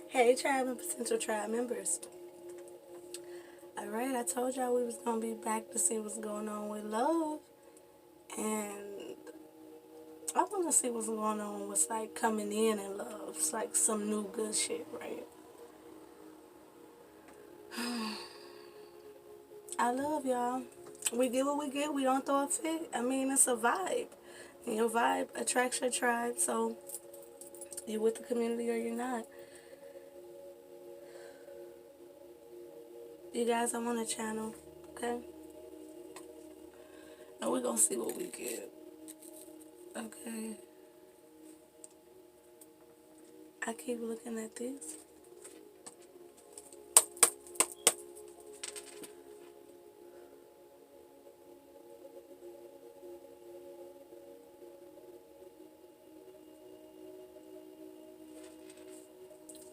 Hey, tribe and potential tribe members. Alright, I told y'all we was going to be back to see what's going on with love. And I want to see what's going on with, like, coming in love. It's like some new good shit, right? I love y'all. We get what we get. We don't throw a fit. I mean, it's a vibe. And your vibe attracts your tribe. So, you with the community or you're not. You guys, I'm on a channel. Okay? And we're going to see what we get. Okay? I keep looking at this.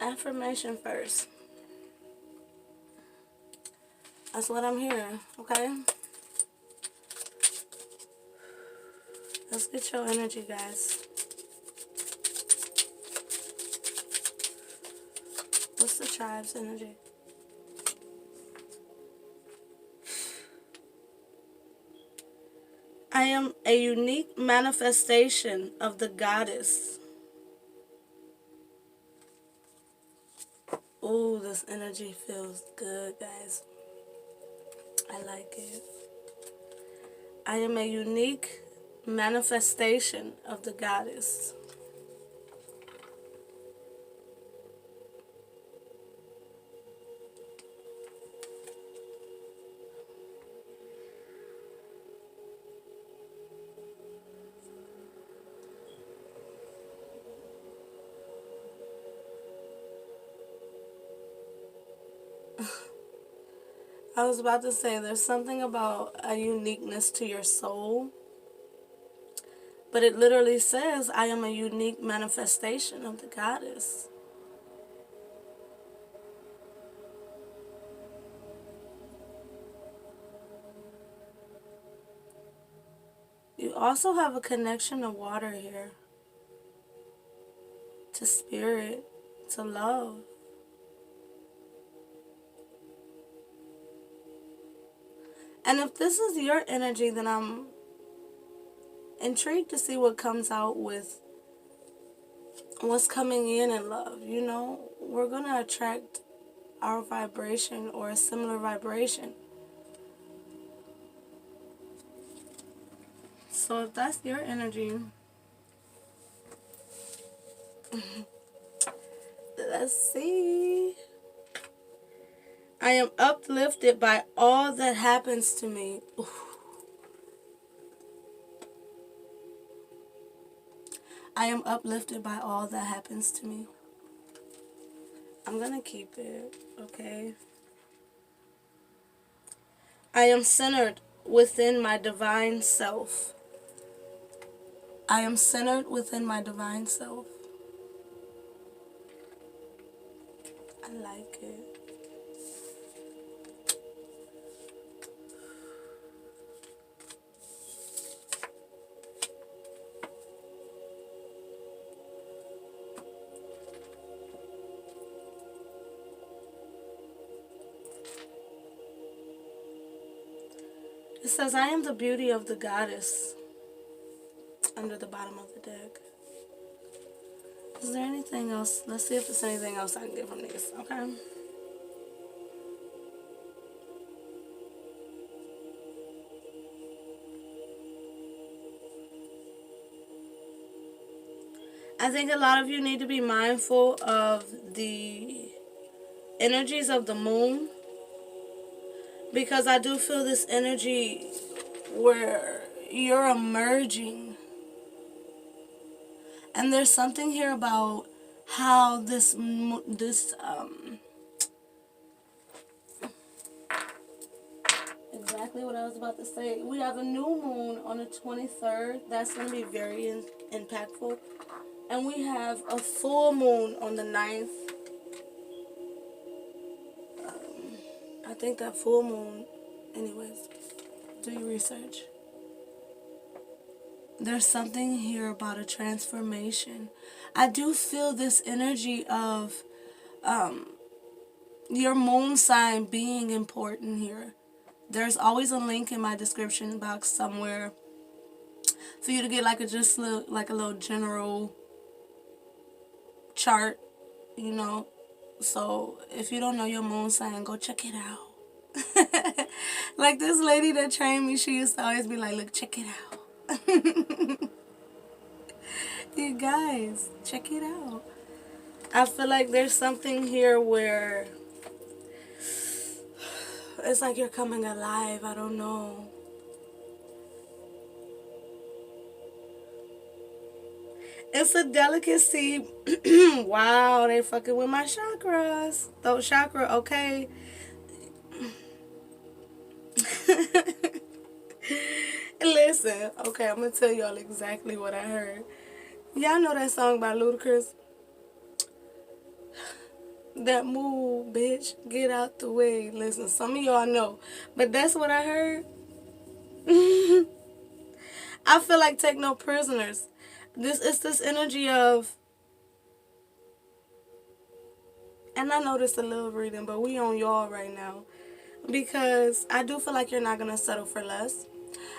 Affirmation first. That's what I'm hearing, okay? Let's get your energy, guys. What's the tribe's energy? I am a unique manifestation of the goddess. Ooh, this energy feels good, guys. I like it. I am a unique manifestation of the goddess. I was about to say there's something about a uniqueness to your soul. But it literally says, I am a unique manifestation of the goddess. You also have a connection to water here, to spirit, to love. And if this is your energy, then I'm intrigued to see what comes out with what's coming in love. You know, we're going to attract our vibration or a similar vibration. So if that's your energy, let's see. I am uplifted by all that happens to me. Ooh. I am uplifted by all that happens to me. I'm going to keep it, okay? I am centered within my divine self. I am centered within my divine self. I like it. It says, I am the beauty of the goddess under the bottom of the deck. Is there anything else? Let's see if there's anything else I can get from this, okay? I think a lot of you need to be mindful of the energies of the moon, because I do feel this energy where you're emerging. And there's something here about how exactly what I was about to say. We have a new moon on the 23rd. That's going to be very impactful. And we have a full moon on the 9th. I think that full moon, anyways, do your research. There's something here about a transformation. I do feel this energy of your moon sign being important here. There's always a link in my description box somewhere for you to get like a just like a little general chart, you know. So if you don't know your moon sign, go check it out. Like this lady that trained me, she used to always be like, look, check it out. You guys, check it out. I feel like there's something here where it's like you're coming alive. I don't know. It's a delicacy. Wow, they fucking with my chakras. Throat chakra, okay. Listen, okay, I'm gonna tell y'all exactly what I heard. Y'all know that song by Ludacris? That move, bitch, get out the way. Listen, some of y'all know, but that's what I heard. I feel like take no prisoners. This is this energy of, and I know this a little reading, but we on y'all right now because I do feel like you're not gonna settle for less.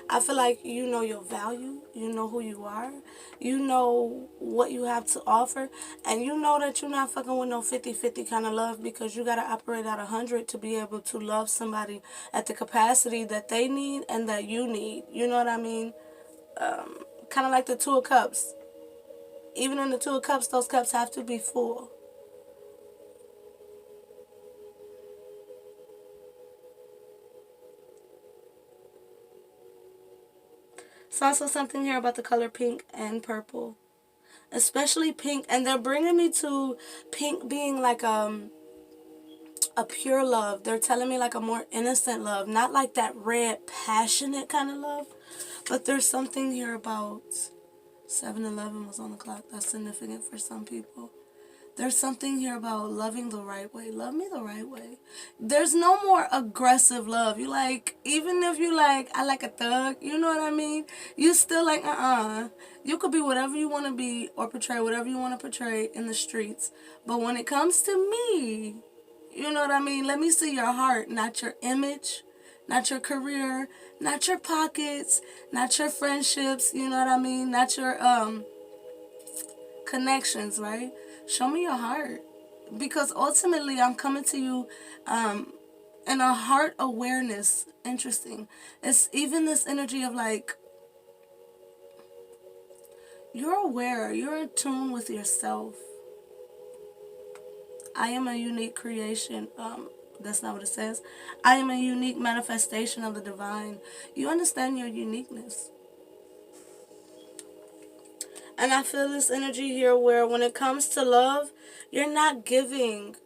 I feel like you know your value, you know who you are, you know what you have to offer, and you know that you're not fucking with no 50-50 kind of love because you got to operate at 100 to be able to love somebody at the capacity that they need and that you need. You know what I mean? Kind of like the Two of Cups. Even in the Two of Cups, those cups have to be full. It's also something here about the color pink and purple. Especially pink. And they're bringing me to pink being like a pure love. They're telling me like a more innocent love. Not like that red, passionate kind of love. But there's something here about 7-Eleven was on the clock. That's significant for some people. There's something here about loving the right way. Love me the right way. There's no more aggressive love. You like, even if you like, I like a thug, you know what I mean? You still like, You could be whatever you want to be or portray whatever you want to portray in the streets. But when it comes to me, you know what I mean? Let me see your heart, not your image, not your career, not your pockets, not your friendships, you know what I mean? Not your, connections, right? Show me your heart. Because ultimately, I'm coming to you in a heart awareness. Interesting. It's even this energy of like, you're aware, you're in tune with yourself. I am a unique creation. That's not what it says. I am a unique manifestation of the divine. You understand your uniqueness. And I feel this energy here where when it comes to love, you're not giving.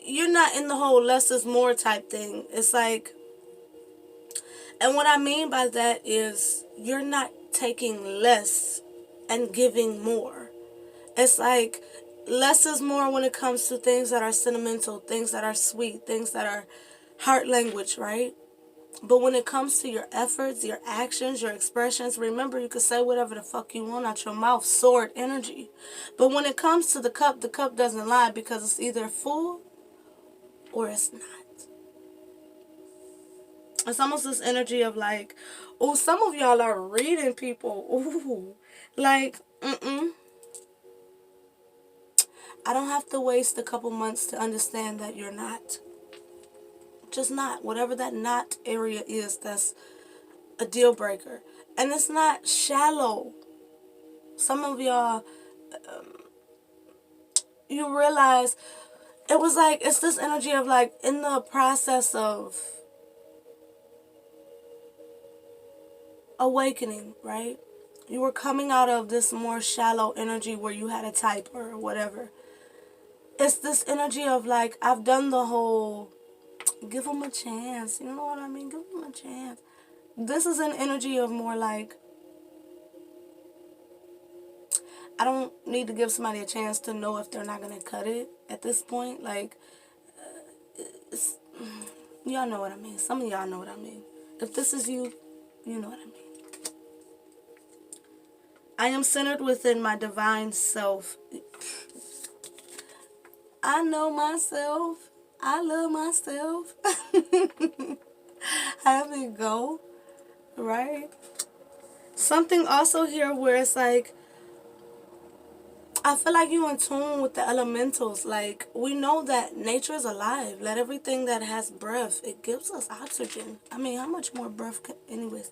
You're not in the whole less is more type thing. It's like, and what I mean by that is you're not taking less and giving more. It's like less is more when it comes to things that are sentimental, things that are sweet, things that are heart language, right? But when it comes to your efforts, your actions, your expressions, remember you can say whatever the fuck you want out your mouth, sword energy. But when it comes to the cup doesn't lie because it's either full or it's not. It's almost this energy of like, oh, some of y'all are reading people. Ooh, like, I don't have to waste a couple months to understand that you're not. Just not. Whatever that not area is, that's a deal breaker. And it's not shallow. Some of y'all, you realize it was like, it's this energy of like in the process of awakening, right? You were coming out of this more shallow energy where you had a type or whatever. It's this energy of like, I've done the whole give them a chance. You know what I mean? Give them a chance. This is an energy of more like, I don't need to give somebody a chance to know if they're not going to cut it at this point. Like, it's, y'all know what I mean. Some of y'all know what I mean. If this is you, you know what I mean. I am centered within my divine self. I know myself. I love myself. Have it go, right? Something also here where it's like, I feel like you in tune with the elementals. Like, we know that nature is alive. Let everything that has breath, it gives us oxygen. I mean, how much more breath can, anyways?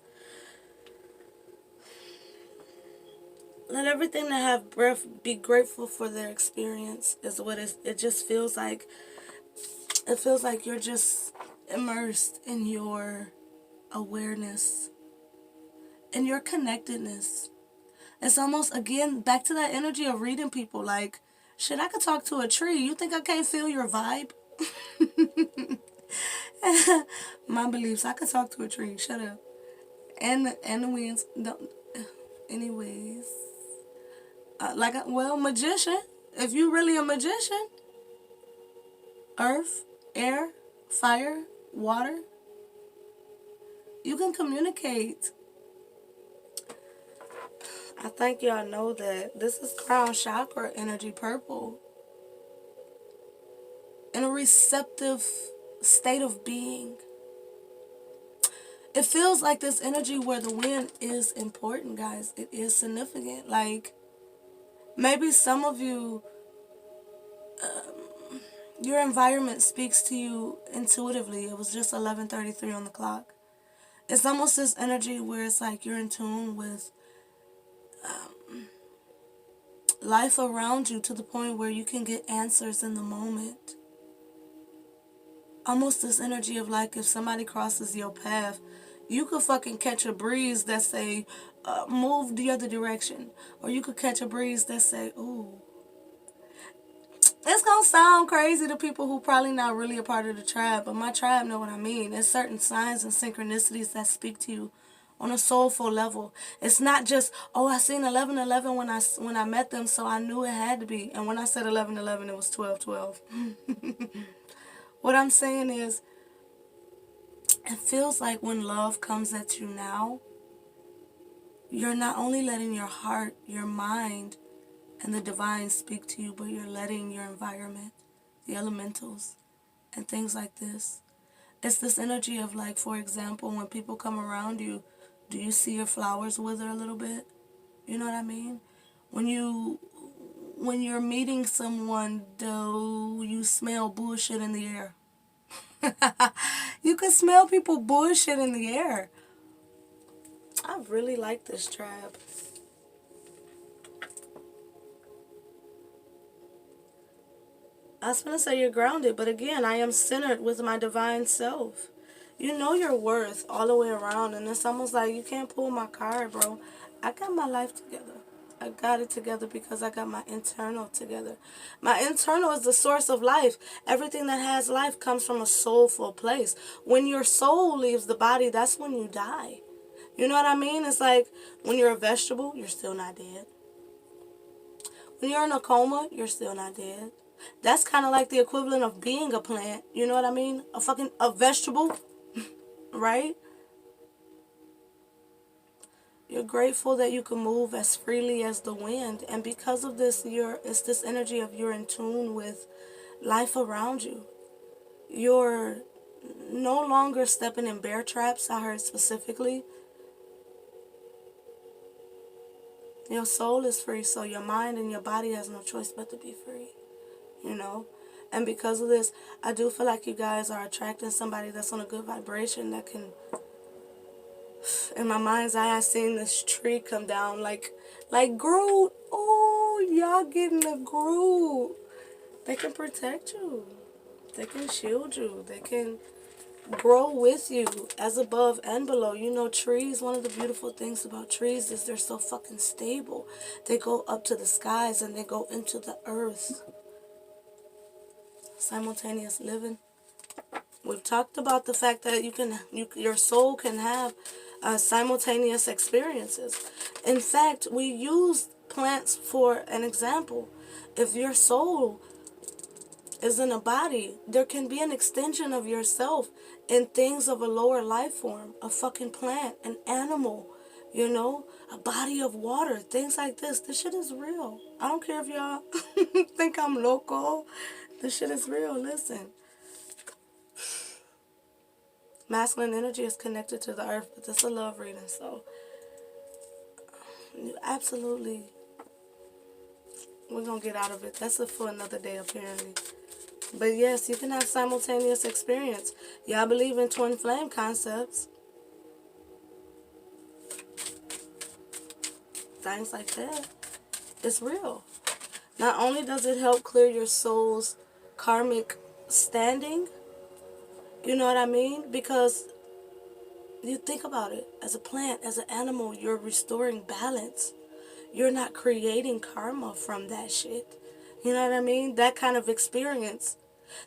Let everything that have breath be grateful for their experience is what it just feels like. It feels like you're just immersed in your awareness and your connectedness. It's almost, again, back to that energy of reading people. Like, shit, I could talk to a tree. You think I can't feel your vibe? My beliefs, I could talk to a tree. Shut up. And the winds. Don't, anyways. Well, magician. If you really a magician, earth, air, fire, water, you can communicate. I think y'all know that this is crown chakra energy, purple. In a receptive state of being. It feels like this energy where the wind is important, guys. It is significant. Like, maybe some of you, your environment speaks to you intuitively. It was just 11:33 on the clock. It's almost this energy where it's like you're in tune with life around you to the point where you can get answers in the moment. Almost this energy of like, if somebody crosses your path, you could fucking catch a breeze that say, move the other direction. Or you could catch a breeze that say, ooh. It's gonna sound crazy to people who probably not really a part of the tribe, but my tribe know what I mean. There's certain signs and synchronicities that speak to you on a soulful level. It's not just, oh, I seen 11:11 when I met them, so I knew it had to be. And when I said 11:11, it was 12:12. What I'm saying is, it feels like when love comes at you now, you're not only letting your heart, your mind, and the divine speak to you, but you're letting your environment, the elementals, and things like this. It's this energy of, like, for example, when people come around you, do you see your flowers wither a little bit? You know what I mean? When you're meeting someone, do you smell bullshit in the air? You can smell people bullshit in the air. I really like this tribe. I was going to say you're grounded, but again, I am centered with my divine self. You know your worth all the way around, and it's almost like you can't pull my card, bro. I got my life together. I got it together because I got my internal together. My internal is the source of life. Everything that has life comes from a soulful place. When your soul leaves the body, that's when you die. You know what I mean? It's like when you're a vegetable, you're still not dead. When you're in a coma, you're still not dead. That's kind of like the equivalent of being a plant. You know what I mean? A vegetable, right? You're grateful that you can move as freely as the wind. And because of this, it's this energy of you're in tune with life around you. You're no longer stepping in bear traps, I heard specifically. Your soul is free, so your mind and your body has no choice but to be free. You know? And because of this, I do feel like you guys are attracting somebody that's on a good vibration that can, in my mind's eye, I seen this tree come down like Groot. Oh, y'all getting the Groot. They can protect you. They can shield you. They can grow with you as above and below. You know, trees, one of the beautiful things about trees is they're so fucking stable. They go up to the skies and they go into the earth. Simultaneous living. We've talked about the fact that your soul can have simultaneous experiences. In fact, we use plants for an example. If your soul is in a body, there can be an extension of yourself in things of a lower life form, a fucking plant, an animal, you know, a body of water, things like this. This shit is real. I don't care if y'all think I'm loco, This shit is real. Listen. Masculine energy is connected to the earth, but this is a love reading, so you absolutely, we're gonna get out of it. That's it for another day, apparently. But yes, you can have simultaneous experience. Y'all believe in twin flame concepts. Things like that. It's real. Not only does it help clear your soul's karmic standing, you know what I mean? Because you think about it, as a plant, as an animal, you're restoring balance. You're not creating karma from that shit. You know what I mean? That kind of experience.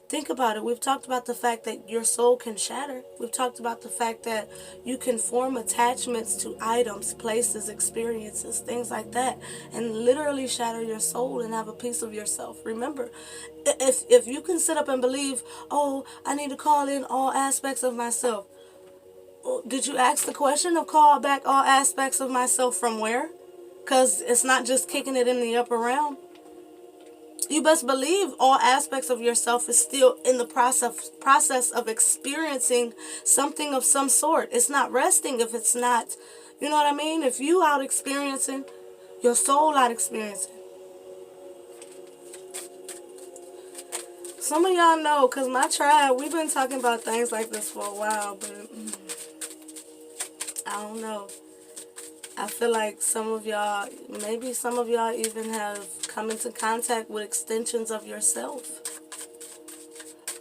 Think about it. We've talked about the fact that your soul can shatter. We've talked about the fact that you can form attachments to items, places, experiences, things like that, and literally shatter your soul and have a piece of yourself. Remember, if you can sit up and believe, oh, I need to call in all aspects of myself. Did you ask the question of call back all aspects of myself from where? Because it's not just kicking it in the upper realm. You best believe all aspects of yourself is still in the process of experiencing something of some sort. It's not resting if it's not, you know what I mean? If you out experiencing, your soul out experiencing. Some of y'all know, because my tribe, we've been talking about things like this for a while, but I don't know. I feel like some of y'all, maybe some of y'all even have come into contact with extensions of yourself.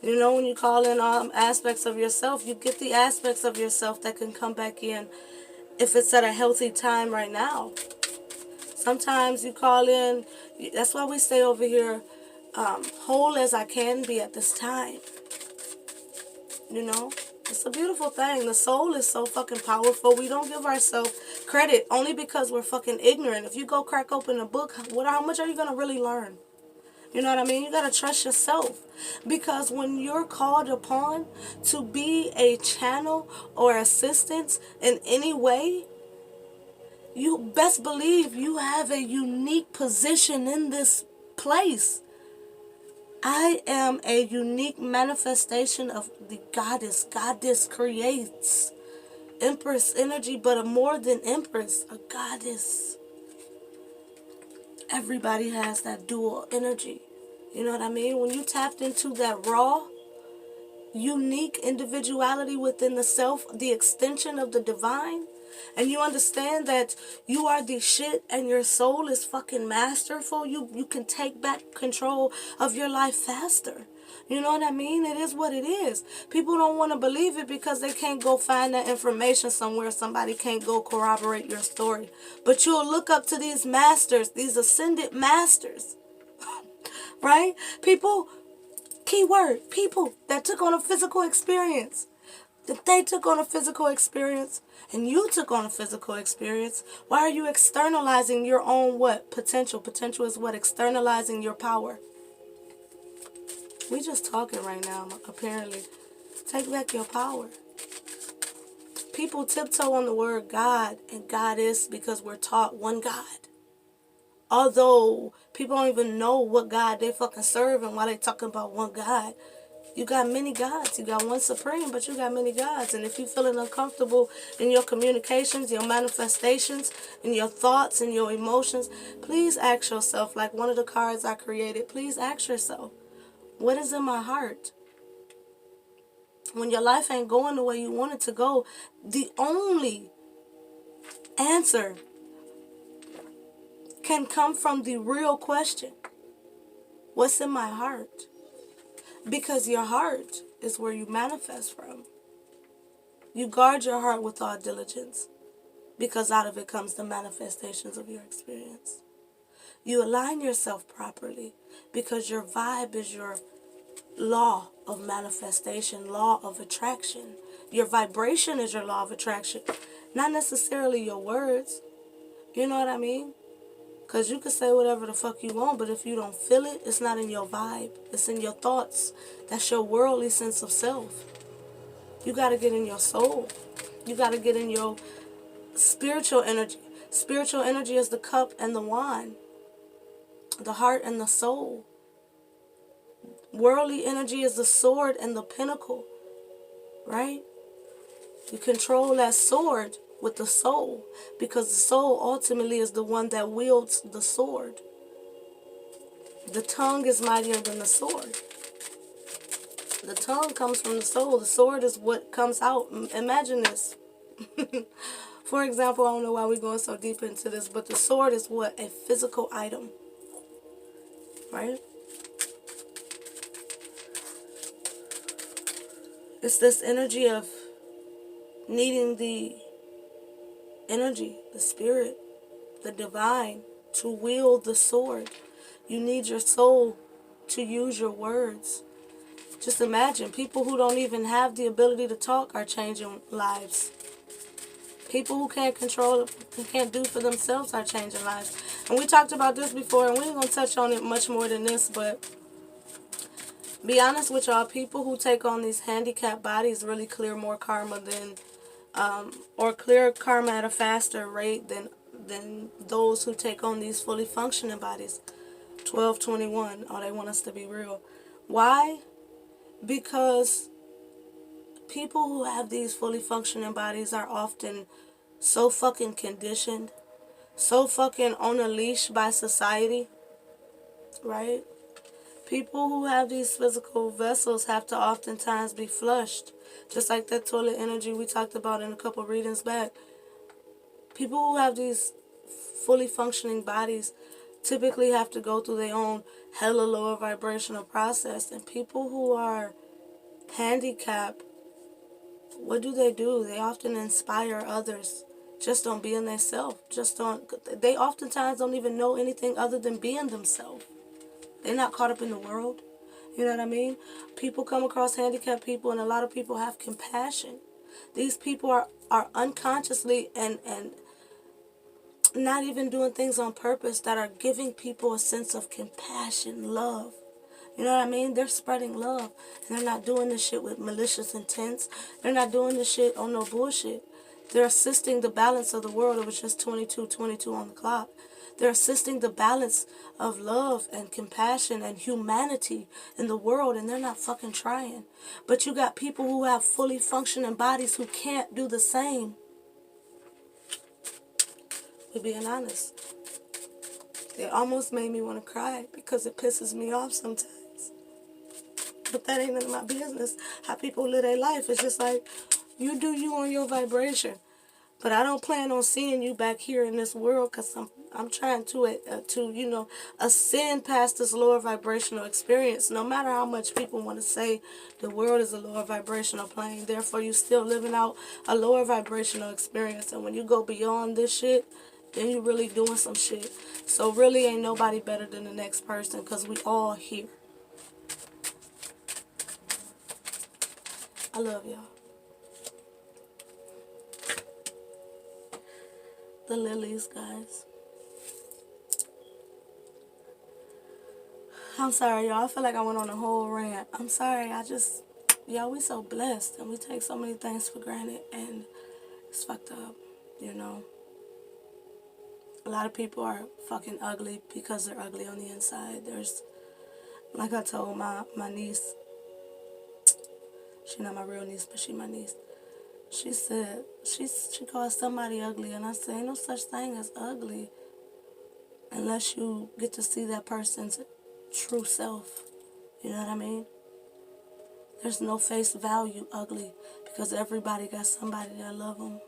You know, when you call in all aspects of yourself, you get the aspects of yourself that can come back in if it's at a healthy time right now. Sometimes you call in, that's why we stay over here, whole as I can be at this time. You know? It's a beautiful thing. The soul is so fucking powerful. We don't give ourselves credit only because we're fucking ignorant. If you go crack open a book, how much are you going to really learn? You know what I mean? You got to trust yourself. Because when you're called upon to be a channel or assistance in any way, you best believe you have a unique position in this place. I am a unique manifestation of the goddess. Goddess creates. Empress energy, but a more than empress, a goddess. Everybody has that dual energy. You know what I mean? When you tapped into that raw, unique individuality within the self, the extension of the divine, and you understand that you are the shit and your soul is fucking masterful, you can take back control of your life faster. You know what I mean? It is what it is. People don't want to believe it because they can't go find that information somewhere. Somebody can't go corroborate your story. But you'll look up to these masters, these ascended masters, right? People, keyword, people that took on a physical experience. If they took on a physical experience and you took on a physical experience, why are you externalizing your own what? Potential. Potential is what? Externalizing your power. We just talking right now, apparently. Take back your power. People tiptoe on the word God and Goddess because we're taught one God. Although people don't even know what God they fucking serve and why they talking about one God. You got many gods. You got one supreme, but you got many gods. And if you're feeling uncomfortable in your communications, your manifestations, in your thoughts and your emotions, please ask yourself, like one of the cards I created, please ask yourself, what is in my heart? When your life ain't going the way you want it to go, the only answer can come from the real question. What's in my heart? Because your heart is where you manifest from. You guard your heart with all diligence, because out of it comes the manifestations of your experience. You align yourself properly because your vibe is your law of manifestation, law of attraction. Your vibration is your law of attraction, not necessarily your words. You know what I mean? Because you can say whatever the fuck you want, but if you don't feel it, it's not in your vibe. It's in your thoughts. That's your worldly sense of self. You got to get in your soul. You got to get in your spiritual energy. Spiritual energy is the cup and the wine. The heart and the soul. Worldly energy is the sword and the pinnacle, right? You control that sword with the soul, because the soul ultimately is the one that wields the sword. The tongue is mightier than the sword. The tongue comes from the soul. The sword is what comes out. Imagine this. For example, I don't know why we're going so deep into this, but the sword is what? A physical item, right? It's this energy of needing the energy, the spirit, the divine to wield the sword. You need your soul to use your words. Just imagine, people who don't even have the ability to talk are changing lives. People who can't control, who can't do for themselves are changing lives. And we talked about this before, and we ain't going to touch on it much more than this, but be honest with y'all, people who take on these handicapped bodies really clear more karma than, or clear karma at a faster rate than those who take on these fully functioning bodies. 1221. Oh, they want us to be real. Why? Because people who have these fully functioning bodies are often so fucking conditioned, so fucking on a leash by society, right? People who have these physical vessels have to oftentimes be flushed, just like that toilet energy we talked about in a couple readings back. People who have these fully functioning bodies typically have to go through their own hella lower vibrational process, and people who are handicapped, what do? They often inspire others. Just don't being themselves. Just don't. They oftentimes don't even know anything other than being themselves. They're not caught up in the world. You know what I mean? People come across handicapped people, and a lot of people have compassion. These people are unconsciously and not even doing things on purpose that are giving people a sense of compassion, love. You know what I mean? They're spreading love. And they're not doing this shit with malicious intents. They're not doing this shit on no bullshit. They're assisting the balance of the world. It was just 22:22 on the clock. They're assisting the balance of love and compassion and humanity in the world, and they're not fucking trying. But you got people who have fully functioning bodies who can't do the same. We're being honest. It almost made me want to cry because it pisses me off sometimes. But that ain't none of my business. How people live their life. It's just like, you do you on your vibration. But I don't plan on seeing you back here in this world, because I'm trying to ascend past this lower vibrational experience. No matter how much people want to say the world is a lower vibrational plane, therefore you still living out a lower vibrational experience. And when you go beyond this shit, then you really doing some shit. So really ain't nobody better than the next person, because we all here. I love y'all. The lilies, guys. I'm sorry, y'all. I feel like I went on a whole rant. I'm sorry. Y'all, we so blessed, and we take so many things for granted, and it's fucked up, you know. A lot of people are fucking ugly because they're ugly on the inside. There's, like I told my niece, she not my real niece, but she my niece. She said, she called somebody ugly, and I said, ain't no such thing as ugly unless you get to see that person's true self. You know what I mean? There's no face value ugly, because everybody got somebody that love them.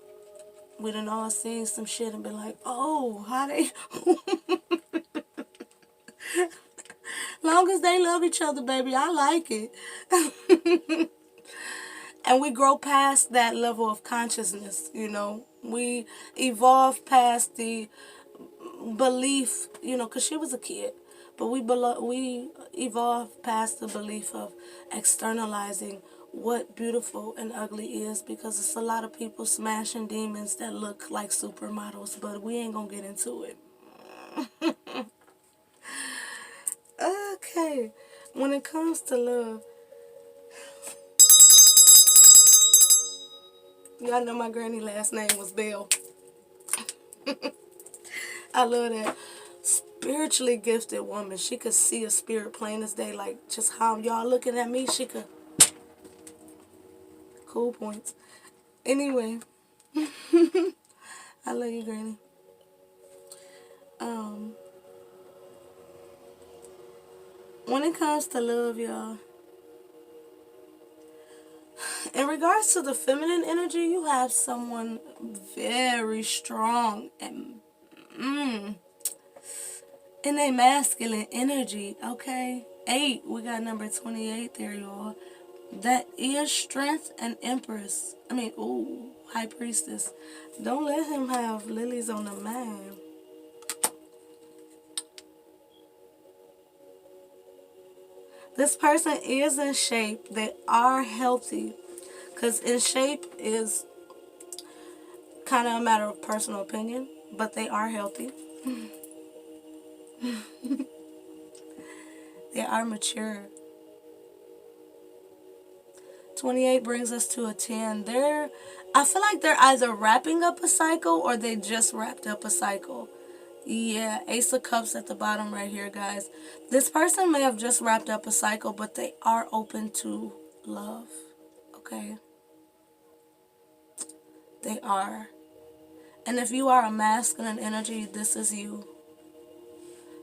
We done all seen some shit and been like, oh, how they... Long as they love each other, baby, I like it. And we grow past that level of consciousness, you know. We evolve past the belief, you know, because she was a kid. But we evolve past the belief of externalizing what beautiful and ugly is, because it's a lot of people smashing demons that look like supermodels, but we ain't gonna get into it. Okay, when it comes to love, y'all know my granny last name was Bell. I love that. spiritually gifted woman. She could see a spirit plain as day, like just how y'all looking at me. She could. Cool points. Anyway, I love you, Granny. Um, when it comes to love, y'all, in regards to the feminine energy, you have someone very strong and in a masculine energy, okay? 8, we got number 28 there, y'all. That is strength and empress. High priestess. Don't let him have lilies on the mind. This person is in shape. They are healthy. Because in shape is kind of a matter of personal opinion. But they are healthy. They are mature. 28 brings us to a 10. I feel like they're either wrapping up a cycle or they just wrapped up a cycle. Yeah, Ace of Cups at the bottom right here, guys. This person may have just wrapped up a cycle, but they are open to love. Okay? They are. And if you are a masculine energy, this is you.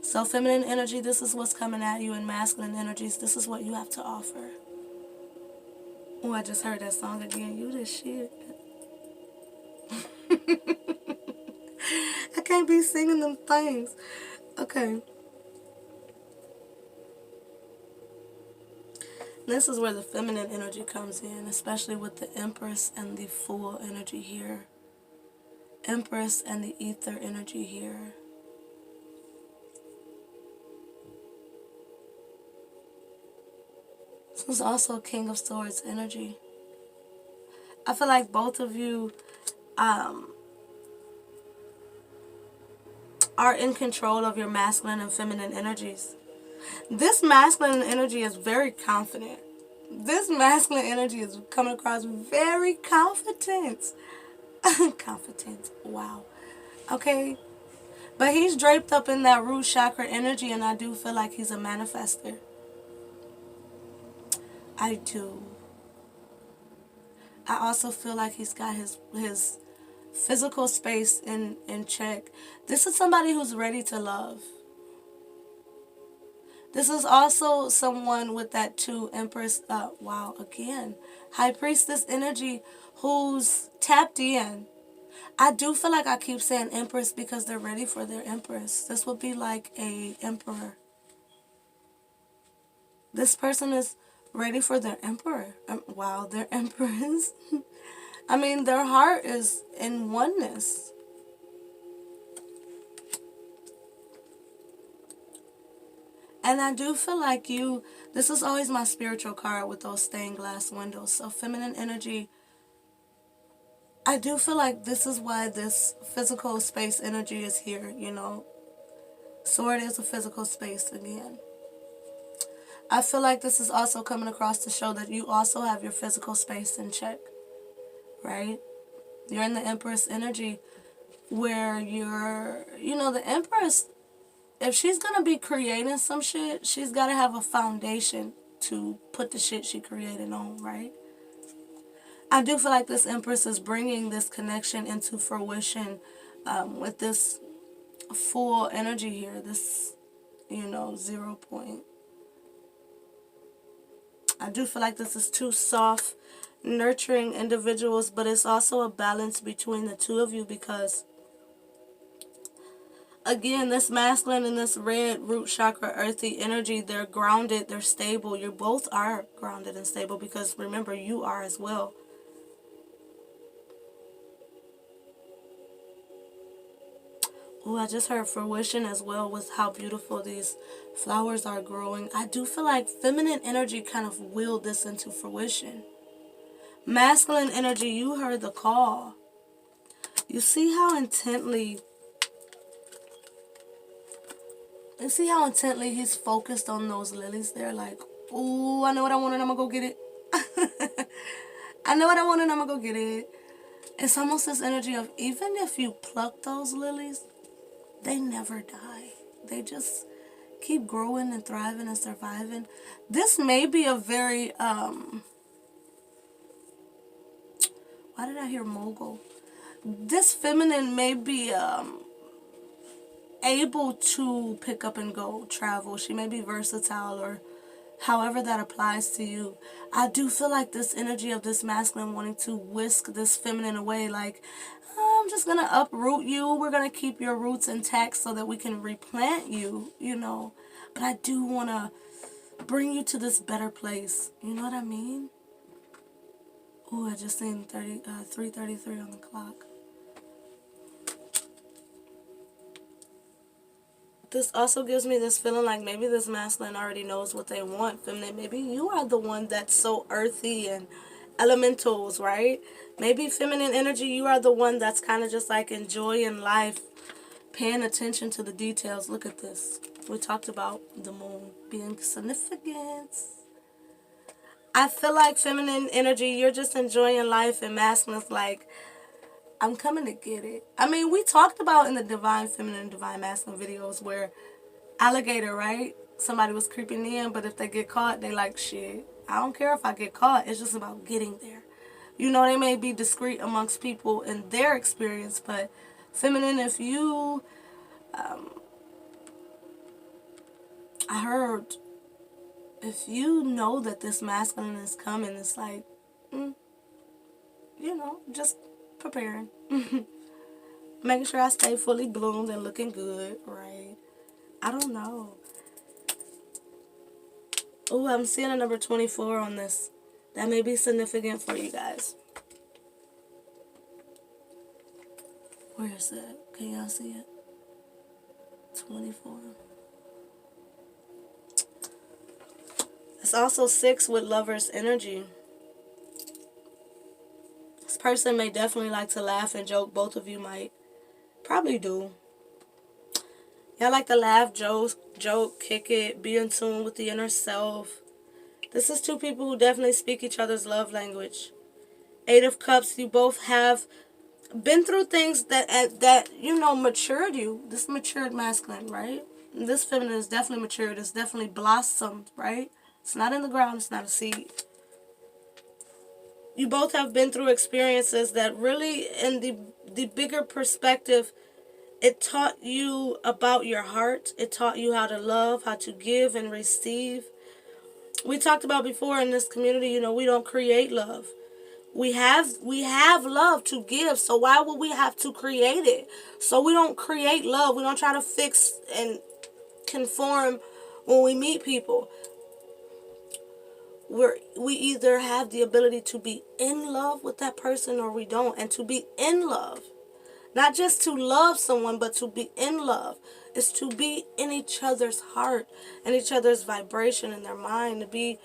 So feminine energy, this is what's coming at you. And masculine energies, this is what you have to offer. Oh, I just heard that song again. You this shit. I can't be singing them things. Okay. This is where the feminine energy comes in, especially with the Empress and the Fool energy here. Empress and the Ether energy here. This is also King of Swords energy. I feel like both of you are in control of your masculine and feminine energies. This masculine energy is very confident. This masculine energy is coming across very confident. Confident. Wow. Okay. But he's draped up in that root chakra energy, and I do feel like he's a manifester. I do. I also feel like he's got his physical space in check. This is somebody who's ready to love. This is also someone with that 2 Empress, again, High Priestess energy who's tapped in. I do feel like I keep saying Empress because they're ready for their Empress. This would be like a Emperor. This person is ready for their Emperor. Their Empress. Their heart is in oneness. And I do feel like this is always my spiritual card with those stained glass windows. So feminine energy, I do feel like this is why this physical space energy is here, Sword is a physical space again. I feel like this is also coming across to show that you also have your physical space in check, right? You're in the Empress energy where the Empress, if she's going to be creating some shit, she's got to have a foundation to put the shit she created on, right? I do feel like this Empress is bringing this connection into fruition with this full energy here, this, 0 point. I do feel like this is 2 soft, nurturing individuals, but it's also a balance between the 2 of you because again, this masculine and this red root chakra earthy energy, they're grounded, they're stable. You both are grounded and stable because remember, you are as well. Oh, I just heard fruition as well with how beautiful these flowers are growing. I do feel like feminine energy kind of willed this into fruition. Masculine energy, you heard the call. You see how intently he's focused on those lilies there? Like, ooh, I know what I want and I'm going to go get it. I know what I want and I'm going to go get it. It's almost this energy of even if you pluck those lilies, they never die. they just keep growing and thriving and surviving. This may be a very, why did I hear mogul? This feminine may be able to pick up and go, travel. She may be versatile, or however that applies to you. I do feel like this energy of this masculine wanting to whisk this feminine away, like, I'm just going to uproot you. We're going to keep your roots intact so that we can replant you, you know. But I do want to bring you to this better place. You know what I mean? Ooh, I just seen 3:33 on the clock. This also gives me this feeling like maybe this masculine already knows what they want. Feminine, maybe you are the one that's so earthy and elementals, right? Maybe feminine energy, you are the one that's kind of just like enjoying life, paying attention to the details. Look at this. We talked about the moon being significant. I feel like feminine energy, you're just enjoying life, and masculine's like, I'm coming to get it. I mean, we talked about in the divine feminine, divine masculine videos where alligator, right? Somebody was creeping in, but if they get caught, they like, shit, I don't care if I get caught. It's just about getting there. You know, they may be discreet amongst people in their experience, but feminine, if you, I heard, if you know that this masculine is coming, it's like, you know, just preparing. Making sure I stay fully bloomed and looking good, right? I don't know. Oh, I'm seeing a number 24 on this. That may be significant for you guys. Where is it? Can y'all see it? 24. It's also 6 with lover's energy. This person may definitely like to laugh and joke. Both of you might. Probably do. Y'all like to laugh, joke, kick it, be in tune with the inner self. This is 2 people who definitely speak each other's love language. 8 of Cups, you both have been through things that you know, matured you. This matured masculine, right? And this feminine is definitely matured. It's definitely blossomed, right? It's not in the ground. It's not a seed. You both have been through experiences that really, in the bigger perspective, it taught you about your heart. It taught you how to love, how to give and receive. We talked about before in this community, you know, we don't create love. We have love to give, so why would we have to create it? So we don't create love. We don't try to fix and conform when we meet people. We either have the ability to be in love with that person or we don't. And to be in love, not just to love someone, but to be in love, is to be in each other's heart and each other's vibration in their mind, to be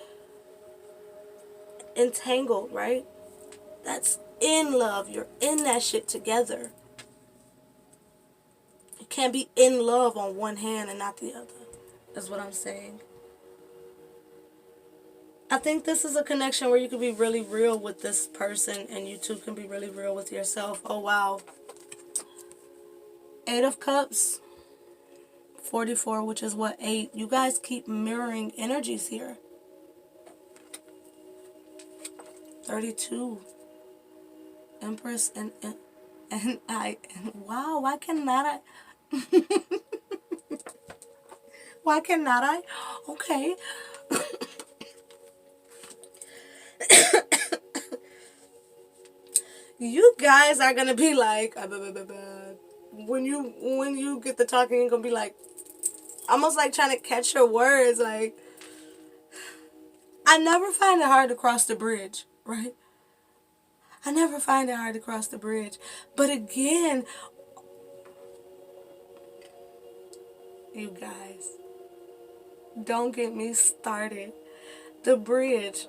entangled, right? That's in love. You're in that shit together. You can't be in love on one hand and not the other. That's what I'm saying. I think this is a connection where you can be really real with this person and you two can be really real with yourself. Oh, wow. 8 of Cups. 44, which is what, 8. You guys keep mirroring energies here. 32. Empress and wow, why cannot I? Why cannot I? Okay. You guys are gonna be like, when you get the talking, you're gonna be like, almost like trying to catch your words. Like, I never find it hard to cross the bridge, right? I never find it hard to cross the bridge. But again, you guys, don't get me started. The bridge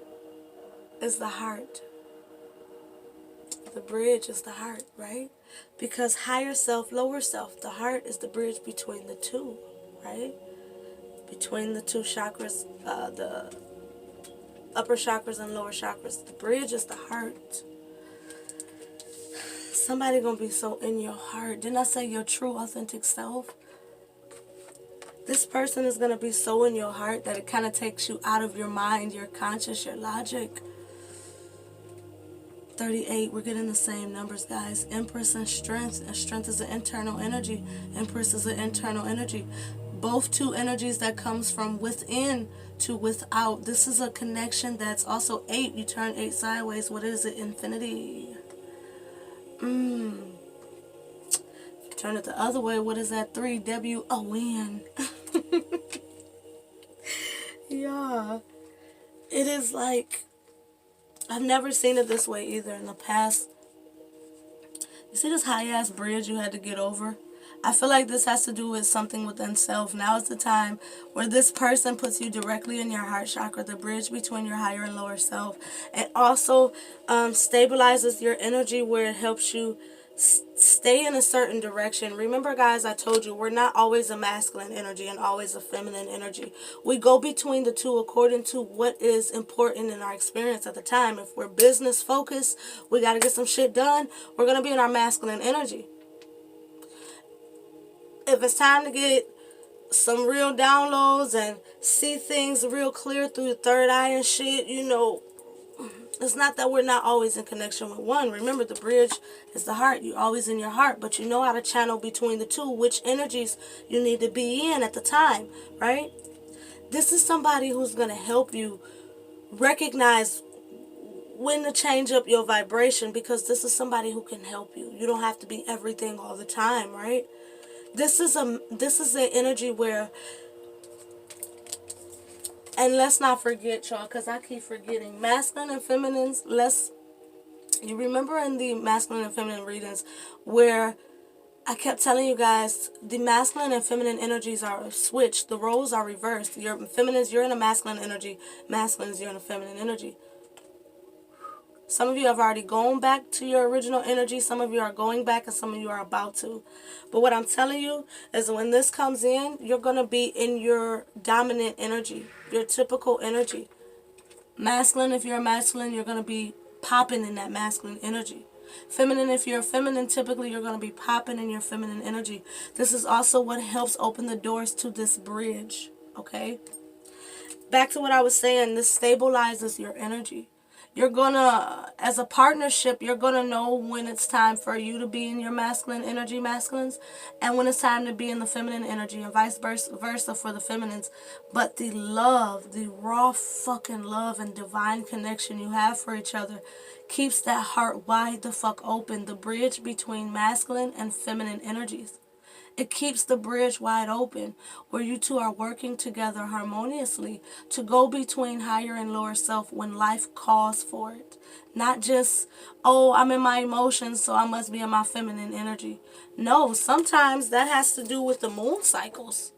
is the heart. The bridge is the heart, right? Because higher self, lower self, the heart is the bridge between the two, right? Between the two chakras, the upper chakras and lower chakras. The bridge is the heart. Somebody gonna be so in your heart. Didn't I say your true, authentic self? This person is going to be so in your heart that it kind of takes you out of your mind, your conscious, your logic. 38, we're getting the same numbers, guys. Empress and Strength. And Strength is an internal energy. Empress is an internal energy. Both two energies that comes from within to without. This is a connection that's also 8. You turn 8 sideways. What is it? Infinity. Turn it the other way. What is that? 3. W-O-N. Yeah. It is like, I've never seen it this way either in the past. You see this high-ass bridge you had to get over? I feel like this has to do with something within self. Now is the time where this person puts you directly in your heart chakra, the bridge between your higher and lower self. It also stabilizes your energy, where it helps you stay in a certain direction. Remember, guys, I told you we're not always a masculine energy and always a feminine energy. We go between the two according to what is important in our experience at the time. If we're business focused, we got to get some shit done, we're going to be in our masculine energy. If it's time to get some real downloads and see things real clear through the third eye and shit, you know, it's not that we're not always in connection with one. Remember, the bridge is the heart. You're always in your heart, but you know how to channel between the two, which energies you need to be in at the time, right? This is somebody who's going to help you recognize when to change up your vibration, because this is somebody who can help you. You don't have to be everything all the time, right? This is an energy where, and let's not forget, y'all, because I keep forgetting, masculine and feminines. You remember in the masculine and feminine readings where I kept telling you guys the masculine and feminine energies are switched. The roles are reversed. You're feminines, you're in a masculine energy. Masculines, you're in a feminine energy. Some of you have already gone back to your original energy. Some of you are going back, and some of you are about to. But what I'm telling you is when this comes in, you're going to be in your dominant energy, your typical energy. Masculine, if you're a masculine, you're going to be popping in that masculine energy. Feminine, if you're a feminine, typically you're going to be popping in your feminine energy. This is also what helps open the doors to this bridge, okay? Back to what I was saying, this stabilizes your energy. You're gonna, as a partnership, you're gonna know when it's time for you to be in your masculine energy, masculines, and when it's time to be in the feminine energy, and vice versa for the feminines. But the love, the raw fucking love and divine connection you have for each other keeps that heart wide the fuck open, the bridge between masculine and feminine energies. It keeps the bridge wide open where you two are working together harmoniously to go between higher and lower self when life calls for it. Not just, oh, I'm in my emotions, so I must be in my feminine energy. No, sometimes that has to do with the moon cycles.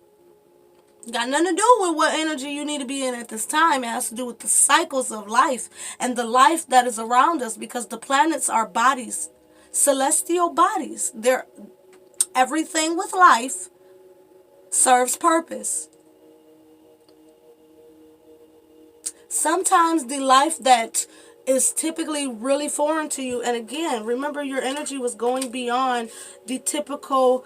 Got nothing to do with what energy you need to be in at this time. It has to do with the cycles of life and the life that is around us, because the planets are bodies, celestial bodies. They're everything with life serves purpose. Sometimes the life that is typically really foreign to you, and again, remember your energy was going beyond the typical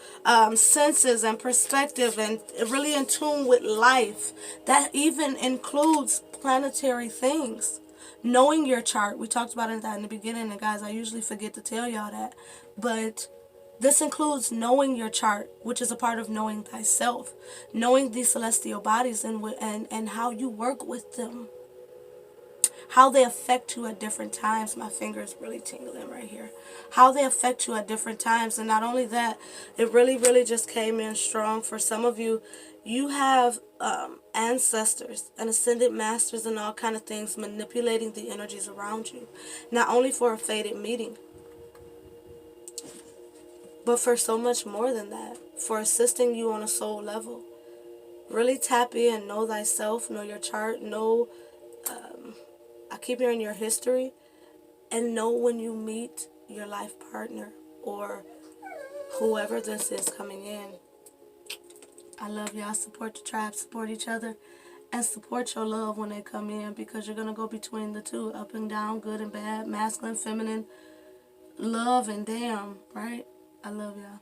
senses and perspective, and really in tune with life. That even includes planetary things. Knowing your chart, we talked about that in the beginning, and guys, I usually forget to tell y'all that, but this includes knowing your chart, which is a part of knowing thyself, knowing these celestial bodies and how you work with them, how they affect you at different times. My finger is really tingling right here. How they affect you at different times. And not only that, it really just came in strong for some of you. You have ancestors and ascended masters and all kind of things manipulating the energies around you, not only for a fated meeting, but for so much more than that, for assisting you on a soul level. Really tap in, know thyself, know your chart, know, I keep hearing your history, and know when you meet your life partner or whoever this is coming in. I love y'all. Support the tribe, support each other, and support your love when they come in, because you're going to go between the two, up and down, good and bad, masculine, feminine, love and damn, right? I love y'all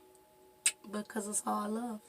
because it's all love.